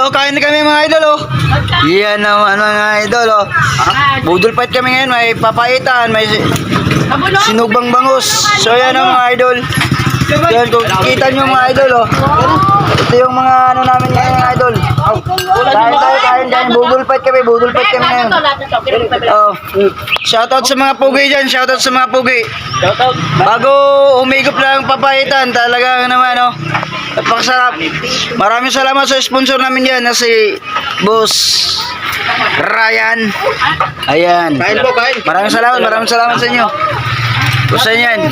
oh, kain na kami mga idol, oh. Yan naman mga idol, oh. Budol fight kami ngayon, may papaitan, may sinugbang bangus. So yan ang mga idol. Yan, kung kita nyo mga idol, oh. Ito yung mga ano namin ngayon mga idol. Kain. Budol fight kami ngayon. Oh. Shoutout sa mga pugi dyan, shoutout sa mga pugi. Bago umigop lang papaitan, talaga naman, oh. Napakasarap. Maraming salamat sa sponsor namin dyan na si Boss Ryan. Ayan. Kain po, kain. Maraming salamat sa inyo. Gusto niyo yan.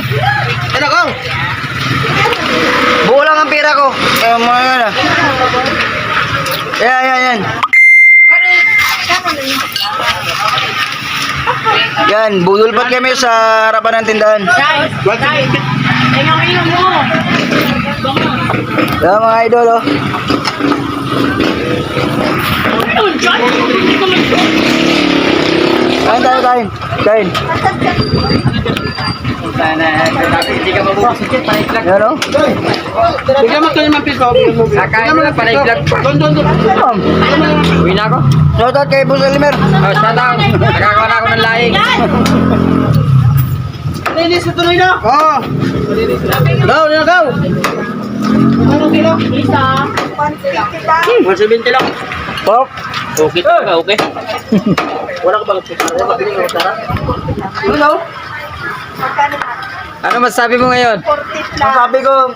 Ano ko? Buo lang ang pira ko. Mga yan ah. Yan. Yan, budol pat kami sa harapan ng tindahan. Yan mga idol, oh. Kain. Yan, oh. Bigyan mo kayo ng piso. Kakain mo lang para i-vlog. Doon. Uwi na ako. Shoutout kay Boss Elimer. Oh, shout out. Nakakawa na ako ng laing. Linis, tuloy na. Oo. Go. Anong kilo? Isa. 170 lang. Pop. Okay talaga, okay. Wala ka bang kutsara? Mabiling ka kutsara? Hello? Ano masabi mo ngayon? Sabi ko,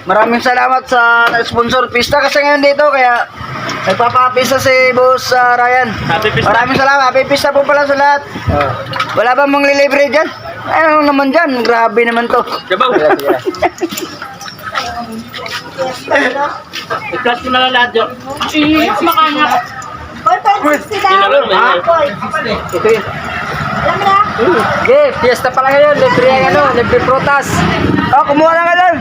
maraming salamat sa sponsor pista kasi ngayon dito kaya nagpapapista si Boss Ryan. Maraming salamat. Happy pista po pala sa lahat. Wala ba mong lilibre dyan? Ano naman dyan? Grabe naman to. Jabaw. I-class ko na lang lahat dyan. Makanak. Ito yun. Okay, fiesta pala ngayon. Libre prutas. Oh, kumuha lang ka lang.